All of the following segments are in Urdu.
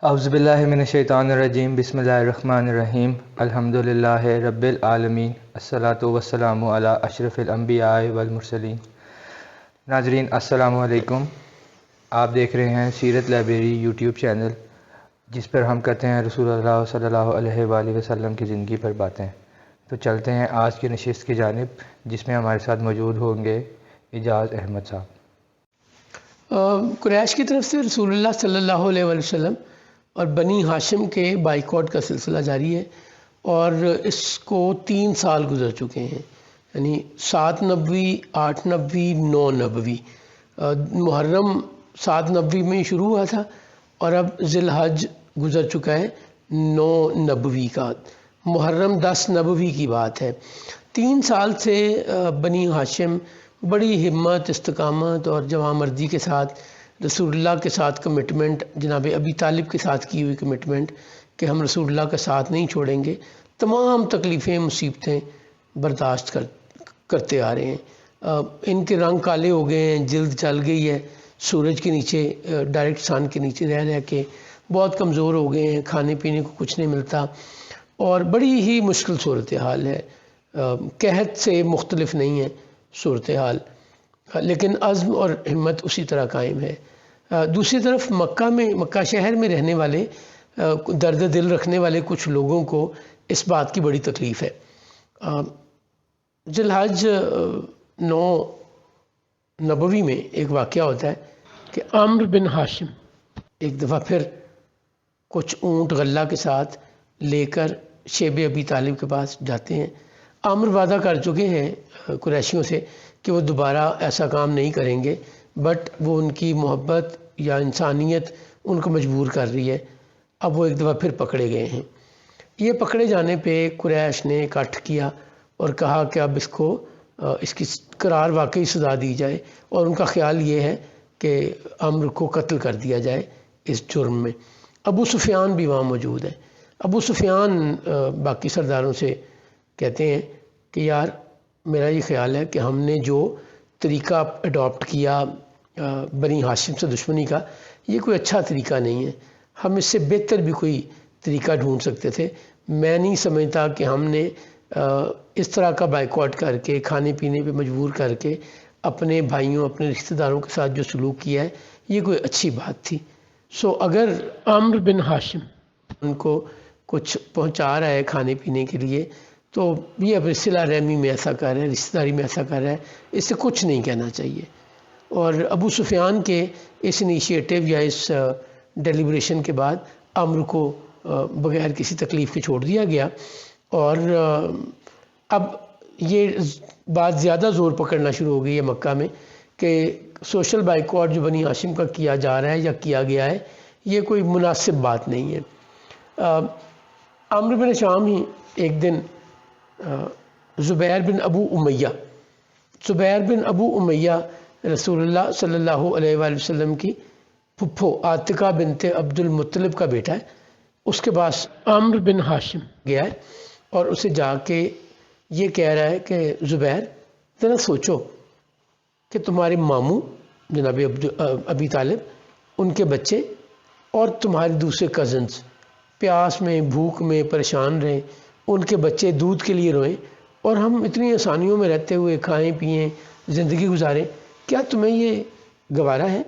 اعوذ من الشیطان الرجیم بسم اللہ الرحمن الرحیم الحمدللہ رب العالمین الصلاۃ والسلام علی اشرف الانبیاء والمرسلین۔ ناظرین السلام علیکم، آپ دیکھ رہے ہیں سیرت لائبریری یوٹیوب چینل، جس پر ہم کرتے ہیں رسول اللہ صلی اللہ علیہ وآلہ وسلم کی زندگی پر باتیں۔ تو چلتے ہیں آج کی نشست کی جانب، جس میں ہمارے ساتھ موجود ہوں گے اعجاز احمد صاحب۔ قریش کی طرف سے رسول اللہ صلی اللہ علیہ وآلہ وسلم اور بنی ہاشم کے بائیکاٹ کا سلسلہ جاری ہے، اور اس کو 3 سال گزر چکے ہیں، یعنی 7 نبوی، 8 نبوی، 9 نبوی۔ محرم 7 نبوی میں شروع ہوا تھا، اور اب ذی الحج گزر چکا ہے 9 نبوی کا۔ محرم 10 نبوی کی بات ہے۔ 3 سال سے بنی ہاشم بڑی ہمت، استقامت اور جواں مردی کے ساتھ رسول اللہ کے ساتھ کمٹمنٹ، جناب ابی طالب کے ساتھ کی ہوئی کمٹمنٹ کہ ہم رسول اللہ کا ساتھ نہیں چھوڑیں گے، تمام تکلیفیں، مصیبتیں برداشت کرتے آ رہے ہیں۔ ان کے رنگ کالے ہو گئے ہیں، جلد جل گئی ہے سورج کے نیچے، ڈائریکٹ سن کے نیچے رہ کے، بہت کمزور ہو گئے ہیں، کھانے پینے کو کچھ نہیں ملتا، اور بڑی ہی مشکل صورتحال ہے، قحط سے مختلف نہیں ہے صورتحال، لیکن عزم اور ہمت اسی طرح قائم ہے۔ دوسری طرف مکہ شہر میں رہنے والے، درد دل رکھنے والے کچھ لوگوں کو اس بات کی بڑی تکلیف ہے۔ ذی الحج 9 نبوی میں ایک واقعہ ہوتا ہے کہ عامر بن ہاشم ایک دفعہ پھر کچھ اونٹ غلہ کے ساتھ لے کر شیب ابی طالب کے پاس جاتے ہیں۔ عامر وعدہ کر چکے ہیں قریشیوں سے کہ وہ دوبارہ ایسا کام نہیں کریں گے، بٹ وہ ان کی محبت یا انسانیت ان کو مجبور کر رہی ہے۔ اب وہ ایک دفعہ پھر پکڑے گئے ہیں۔ یہ پکڑے جانے پہ قریش نے اکٹھ کیا اور کہا کہ اب اس کی قرار واقعی سزا دی جائے، اور ان کا خیال یہ ہے کہ عمرو کو قتل کر دیا جائے اس جرم میں۔ ابو سفیان بھی وہاں موجود ہے۔ ابو سفیان باقی سرداروں سے کہتے ہیں کہ یار، میرا یہ خیال ہے کہ ہم نے جو طریقہ اڈاپٹ کیا بنی ہاشم سے دشمنی کا، یہ کوئی اچھا طریقہ نہیں ہے، ہم اس سے بہتر بھی کوئی طریقہ ڈھونڈ سکتے تھے۔ میں نہیں سمجھتا کہ ہم نے اس طرح کا بائیکاٹ کر کے، کھانے پینے پہ مجبور کر کے، اپنے بھائیوں، اپنے رشتہ داروں کے ساتھ جو سلوک کیا ہے، یہ کوئی اچھی بات تھی۔ اگر عامر بن ہاشم ان کو کچھ پہنچا رہا ہے کھانے پینے کے لیے، تو یہ اپنے صلہ رحمی میں ایسا کر رہا ہے، رشتہ داری میں ایسا کر رہا ہے، اس سے کچھ نہیں کہنا چاہیے۔ اور ابو سفیان کے اس انیشیٹو یا اس ڈیلیبریشن کے بعد عمرو کو بغیر کسی تکلیف کے چھوڑ دیا گیا، اور اب یہ بات زیادہ زور پکڑنا شروع ہو گئی ہے مکہ میں کہ سوشل بائیکاٹ جو بنی ہاشم کا کیا جا رہا ہے یا کیا گیا ہے، یہ کوئی مناسب بات نہیں ہے۔ عامر بن شام ہی ایک دن زبیر بن ابو امیہ رسول اللہ صلی اللہ علیہ وآلہ وسلم کی پھپھو عاتقہ بنت عبد المطلب کا بیٹا ہے، اس کے پاس عامر بن ہاشم گیا ہے، اور اسے جا کے یہ کہہ رہا ہے کہ زبیر، ذرا سوچو کہ تمہارے ماموں جناب ابی طالب، ان کے بچے اور تمہارے دوسرے کزنز پیاس میں، بھوک میں پریشان رہیں، ان کے بچے دودھ کے لیے روئیں، اور ہم اتنی آسانیوں میں رہتے ہوئے کھائیں پئیں، زندگی گزاریں، کیا تمہیں یہ گوارا ہے؟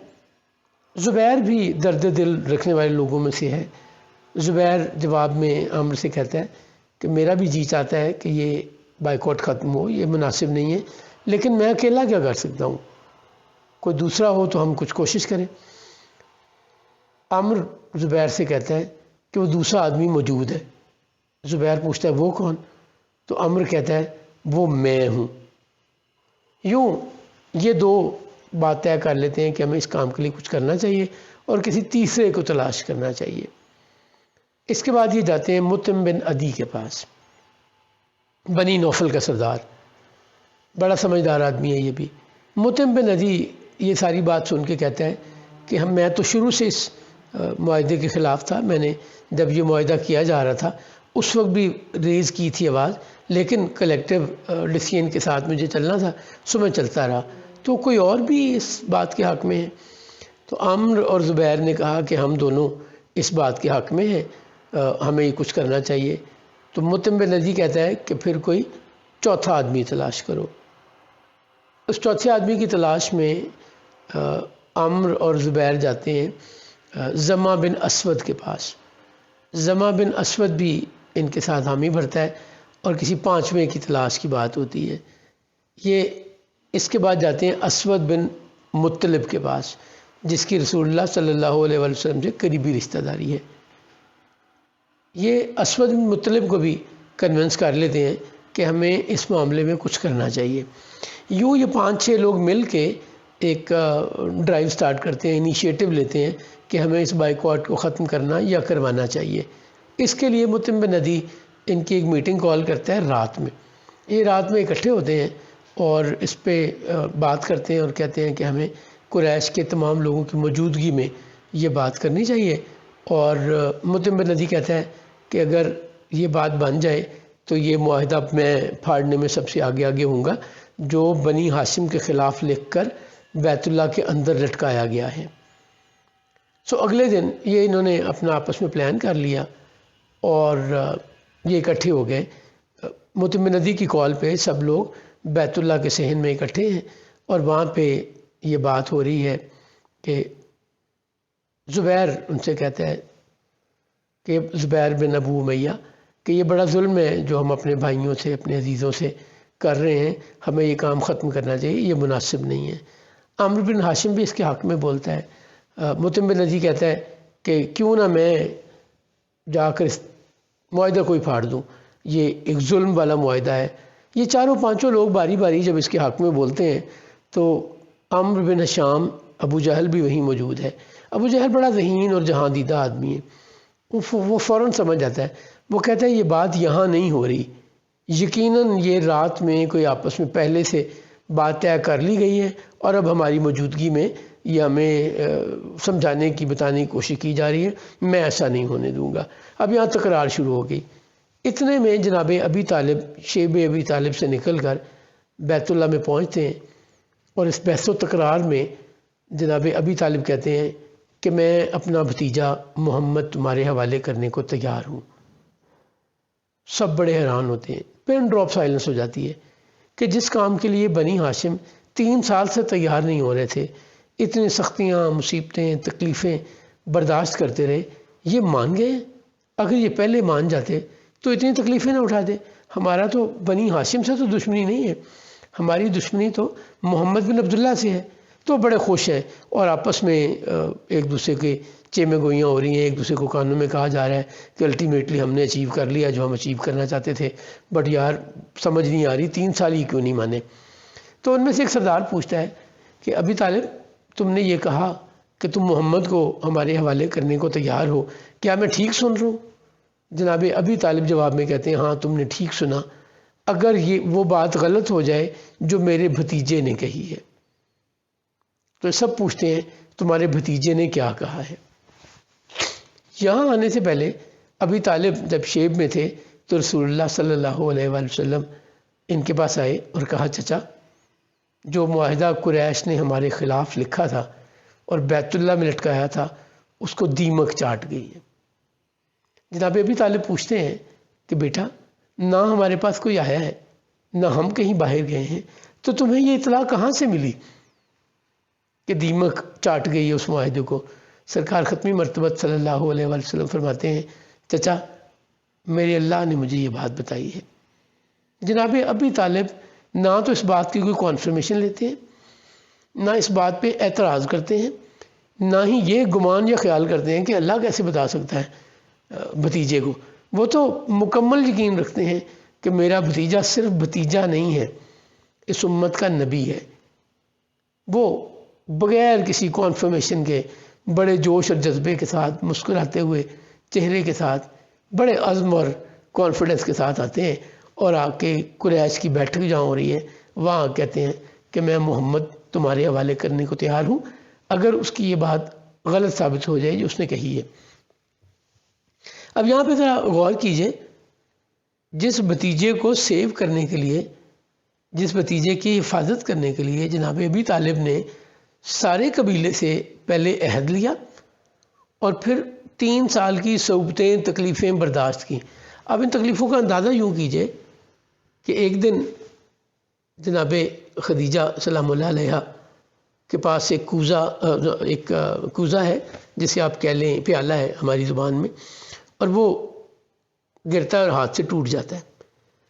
زبیر بھی درد دل رکھنے والے لوگوں میں سے ہے۔ زبیر جواب میں عامر سے کہتا ہے کہ میرا بھی جی چاہتا ہے کہ یہ بائیکاٹ ختم ہو، یہ مناسب نہیں ہے، لیکن میں اکیلا کیا کر سکتا ہوں، کوئی دوسرا ہو تو ہم کچھ کوشش کریں۔ عامر زبیر سے کہتا ہے کہ وہ دوسرا آدمی موجود ہے۔ زبیر پوچھتا ہے وہ کون؟ تو عامر کہتا ہے وہ میں ہوں۔ یوں یہ 2 بات طے کر لیتے ہیں کہ ہمیں اس کام کے لیے کچھ کرنا چاہیے اور کسی تیسرے کو تلاش کرنا چاہیے۔ اس کے بعد یہ جاتے ہیں مطعم بن عدی کے پاس، بنی نوفل کا سردار، بڑا سمجھدار آدمی ہے یہ بھی۔ مطعم بن عدی یہ ساری بات سن کے کہتا ہے کہ میں تو شروع سے اس معاہدے کے خلاف تھا، میں نے جب یہ معاہدہ کیا جا رہا تھا اس وقت بھی ریز کی تھی آواز، لیکن کلیکٹیو ڈیسیژن کے ساتھ مجھے چلنا تھا، سو میں چلتا رہا۔ تو کوئی اور بھی اس بات کے حق میں ہے؟ تو عامر اور زبیر نے کہا کہ ہم دونوں اس بات کے حق میں ہیں، ہمیں یہ کچھ کرنا چاہیے۔ تو مطعم بن عدی کہتا ہے کہ پھر کوئی چوتھا آدمی تلاش کرو۔ اس چوتھے آدمی کی تلاش میں عمرو اور زبیر جاتے ہیں زمہ بن اسود کے پاس۔ زمہ بن اسود بھی ان کے ساتھ حامی بھرتا ہے اور کسی پانچویں کی تلاش کی بات ہوتی ہے۔ یہ اس کے بعد جاتے ہیں اسود بن مطلب کے پاس، جس کی رسول اللہ صلی اللہ علیہ وآلہ وسلم سے قریبی رشتہ داری ہے۔ یہ اسود بن مطلب کو بھی کنونس کر لیتے ہیں کہ ہمیں اس معاملے میں کچھ کرنا چاہیے۔ یوں یہ 5-6 لوگ مل کے ایک ڈرائیو سٹارٹ کرتے ہیں، انیشیٹو لیتے ہیں کہ ہمیں اس بائیکاٹ کو ختم کرنا یا کروانا چاہیے۔ اس کے لیے مطعم بن عدی ان کی ایک میٹنگ کال کرتا ہے رات میں۔ یہ رات میں اکٹھے ہوتے ہیں اور اس پہ بات کرتے ہیں اور کہتے ہیں کہ ہمیں قریش کے تمام لوگوں کی موجودگی میں یہ بات کرنی چاہیے۔ اور مطعم بن عدی کہتا ہے کہ اگر یہ بات بن جائے تو یہ معاہدہ میں پھاڑنے میں سب سے آگے ہوں گا جو بنی ہاشم کے خلاف لکھ کر بیت اللہ کے اندر لٹکایا گیا ہے۔ اگلے دن یہ انہوں نے اپنا آپس میں پلان کر لیا اور یہ اکٹھے ہو گئے۔ مطعم بن عدی کی کال پہ سب لوگ بیت اللہ کے صحن میں اکٹھے ہیں اور وہاں پہ یہ بات ہو رہی ہے کہ زبیر ان سے کہتا ہے کہ زبیر بن ابو امیہ کہ یہ بڑا ظلم ہے جو ہم اپنے بھائیوں سے، اپنے عزیزوں سے کر رہے ہیں، ہمیں یہ کام ختم کرنا چاہیے، یہ مناسب نہیں ہے۔ عمرو بن ہاشم بھی اس کے حق میں بولتا ہے۔ مطعم بن عدی کہتا ہے کہ کیوں نہ میں جا کر اس معاہدہ کو ہی پھاڑ دوں، یہ ایک ظلم والا معاہدہ ہے۔ یہ 4-5 لوگ باری باری جب اس کے حق میں بولتے ہیں تو عمرو بن ہشام ابو جہل بھی وہیں موجود ہے۔ ابو جہل بڑا ذہین اور جہاں دیدہ آدمی ہے، وہ فوراً سمجھ جاتا ہے۔ وہ کہتا ہے یہ بات یہاں نہیں ہو رہی، یقیناً یہ رات میں کوئی آپس میں پہلے سے بات طے کر لی گئی ہے اور اب ہماری موجودگی میں یہ ہمیں سمجھانے کی، بتانے کی کوشش کی جا رہی ہے، میں ایسا نہیں ہونے دوں گا۔ اب یہاں تکرار شروع ہو گئی۔ اتنے میں جناب ابی طالب شیب ابی طالب سے نکل کر بیت اللہ میں پہنچتے ہیں اور اس بحث و تکرار میں جناب ابی طالب کہتے ہیں کہ میں اپنا بھتیجا محمد تمہارے حوالے کرنے کو تیار ہوں۔ سب بڑے حیران ہوتے ہیں، پن ڈراپ سائلنس ہو جاتی ہے کہ جس کام کے لیے بنی ہاشم 3 سال سے تیار نہیں ہو رہے تھے، اتنی سختیاں، مصیبتیں، تکلیفیں برداشت کرتے رہے، یہ مان گئے۔ اگر یہ پہلے مان جاتے تو اتنی تکلیفیں نہ اٹھاتے۔ ہمارا تو بنی ہاشم سے تو دشمنی نہیں ہے، ہماری دشمنی تو محمد بن عبداللہ سے ہے۔ تو بڑے خوش ہیں اور آپس میں ایک دوسرے کے چیمے گوئیاں ہو رہی ہیں، ایک دوسرے کو کانوں میں کہا جا رہا ہے کہ الٹیمیٹلی ہم نے اچیو کر لیا جو ہم اچیو کرنا چاہتے تھے، بٹ یار سمجھ نہیں آ رہی 3 سال ہی کیوں نہیں مانے۔ تو ان میں سے ایک سردار پوچھتا ہے کہ ابی طالب تم نے یہ کہا کہ تم محمد کو ہمارے حوالے کرنے کو تیار ہو، کیا میں ٹھیک سن رہا ہوں؟ جناب ابی طالب جواب میں کہتے ہیں ہاں تم نے ٹھیک سنا، اگر یہ وہ بات غلط ہو جائے جو میرے بھتیجے نے کہی ہے۔ تو سب پوچھتے ہیں تمہارے بھتیجے نے کیا کہا ہے؟ یہاں آنے سے پہلے ابی طالب جب شیب میں تھے تو رسول اللہ صلی اللہ علیہ وآلہ وسلم ان کے پاس آئے اور کہا چچا جو معاہدہ قریش نے ہمارے خلاف لکھا تھا اور بیت اللہ میں لٹکایا تھا اس کو دیمک چاٹ گئی ہے۔ جناب ابی طالب پوچھتے ہیں کہ بیٹا نہ ہمارے پاس کوئی آیا ہے نہ ہم کہیں باہر گئے ہیں، تو تمہیں یہ اطلاع کہاں سے ملی کہ دیمک چاٹ گئی ہے اس معاہدے کو؟ سرکار ختمی مرتبت صلی اللہ علیہ وآلہ وسلم فرماتے ہیں چچا میرے اللہ نے مجھے یہ بات بتائی ہے۔ جناب ابی طالب نہ تو اس بات کی کوئی کانفرمیشن لیتے ہیں، نہ اس بات پہ اعتراض کرتے ہیں، نہ ہی یہ گمان یا خیال کرتے ہیں کہ اللہ کیسے بتا سکتا ہے بھتیجے کو۔ وہ تو مکمل یقین رکھتے ہیں کہ میرا بھتیجا صرف بھتیجا نہیں ہے، اس امت کا نبی ہے۔ وہ بغیر کسی کانفرمیشن کے بڑے جوش اور جذبے کے ساتھ، مسکراتے ہوئے چہرے کے ساتھ، بڑے عزم اور کانفیڈنس کے ساتھ آتے ہیں اور آ کے قریش کی بیٹھک جہاں ہو رہی ہے وہاں کہتے ہیں کہ میں محمد تمہارے حوالے کرنے کو تیار ہوں اگر اس کی یہ بات غلط ثابت ہو جائے جو اس نے کہی ہے۔ اب یہاں پہ ذرا غور کیجئے، جس بھتیجے کو سیو کرنے کے لیے، جس بھتیجے کی حفاظت کرنے کے لیے جناب ابی طالب نے سارے قبیلے سے پہلے عہد لیا اور پھر 3 سال کی صعوبتیں تکلیفیں برداشت کی. اب ان تکلیفوں کا اندازہ یوں کیجئے کہ ایک دن جناب خدیجہ سلام اللہ علیہ کے پاس ایک کوزہ ہے جسے آپ کہہ لیں پیالہ ہے ہماری زبان میں، اور وہ گرتا ہے اور ہاتھ سے ٹوٹ جاتا ہے،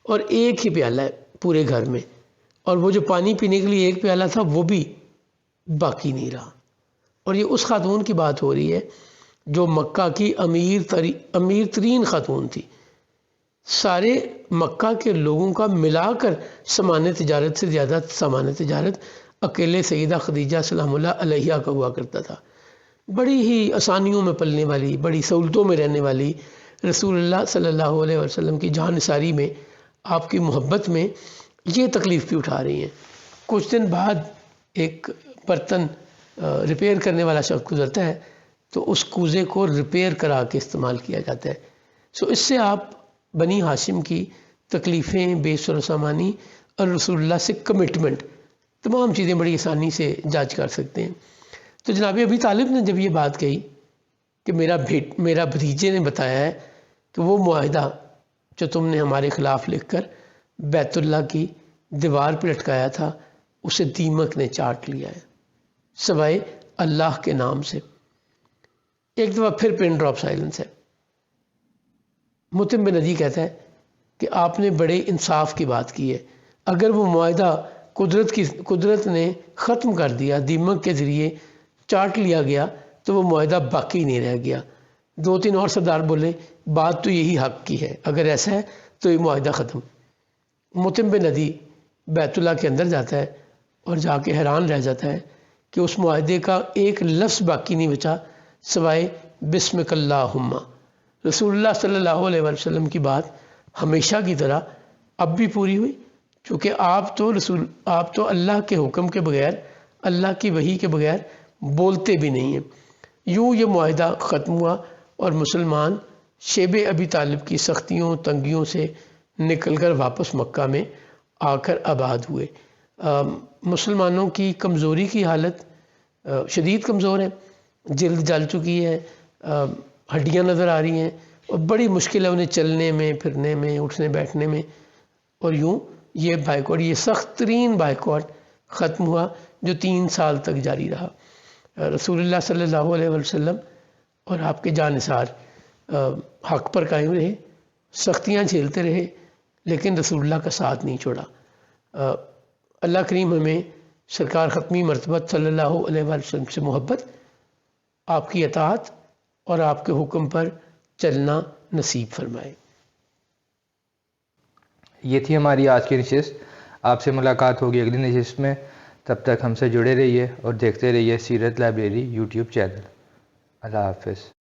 اور ایک ہی پیالہ ہے پورے گھر میں، اور وہ جو پانی پینے کے لیے ایک پیالہ تھا وہ بھی باقی نہیں رہا. اور یہ اس خاتون کی بات ہو رہی ہے جو مکہ کی امیر ترین خاتون تھی. سارے مکہ کے لوگوں کا ملا کر سامان تجارت سے زیادہ سامان تجارت اکیلے سیدہ خدیجہ سلام اللہ علیہ کا ہوا کرتا تھا. بڑی ہی آسانیوں میں پلنے والی، بڑی سہولتوں میں رہنے والی، رسول اللہ صلی اللہ علیہ وسلم کی جان نثاری میں، آپ کی محبت میں یہ تکلیف بھی اٹھا رہی ہیں. کچھ دن بعد ایک برتن ریپیئر کرنے والا شخص گزرتا ہے تو اس کوزے کو ریپیئر کرا کے استعمال کیا جاتا ہے. اس سے آپ بنی ہاشم کی تکلیفیں، بے سر و سامانی اور رسول اللہ سے کمٹمنٹ، تمام چیزیں بڑی آسانی سے جاج کر سکتے ہیں. تو جناب ابی طالب نے جب یہ بات کہی کہ میرا بھتیجے نے بتایا ہے کہ وہ معاہدہ جو تم نے ہمارے خلاف لکھ کر بیت اللہ کی دیوار پہ لٹکایا تھا اسے دیمک نے چاٹ لیا ہے سوائے اللہ کے نام سے. ایک دفعہ پھر پن ڈراپ سائلنس ہے. متم بن عدی کہتا ہے کہ آپ نے بڑے انصاف کی بات کی ہے. اگر وہ معاہدہ قدرت نے ختم کر دیا، دیمک کے ذریعے چاٹ لیا گیا، تو وہ معاہدہ باقی نہیں رہ گیا. 2-3 اور سردار بولے بات تو یہی حق کی ہے، اگر ایسا ہے تو یہ معاہدہ ختم. متم بن عدی بیت اللہ کے اندر جاتا ہے اور جا کے حیران رہ جاتا ہے کہ اس معاہدے کا ایک لفظ باقی نہیں بچا سوائے بسمک اللہم. رسول اللہ صلی اللہ علیہ وسلم کی بات ہمیشہ کی طرح اب بھی پوری ہوئی، چونکہ آپ تو اللہ کے حکم کے بغیر، اللہ کی وحی کے بغیر بولتے بھی نہیں ہیں. یوں یہ معاہدہ ختم ہوا اور مسلمان شیب ابی طالب کی سختیوں تنگیوں سے نکل کر واپس مکہ میں آ کر آباد ہوئے. مسلمانوں کی کمزوری کی حالت شدید کمزور ہے، جلد جل چکی ہے، ہڈیاں نظر آ رہی ہیں، اور بڑی مشکل ہے انہیں چلنے میں، پھرنے میں، اٹھنے بیٹھنے میں. اور یوں یہ بائیکاٹ، یہ سخت ترین بائیکاٹ ختم ہوا جو 3 سال تک جاری رہا. رسول اللہ صلی اللہ علیہ وسلم اور آپ کے جانثار حق پر قائم رہے، سختیاں جھیلتے رہے، لیکن رسول اللہ کا ساتھ نہیں چھوڑا. اللہ کریم ہمیں سرکار ختمی مرتبت صلی اللہ علیہ وسلم سے محبت، آپ کی اطاعت اور آپ کے حکم پر چلنا نصیب فرمائے. یہ تھی ہماری آج کی نشست. آپ سے ملاقات ہوگی اگلی نشست میں. تب تک ہم سے جڑے رہیے اور دیکھتے رہیے سیرت لائبریری یوٹیوب چینل. اللہ حافظ.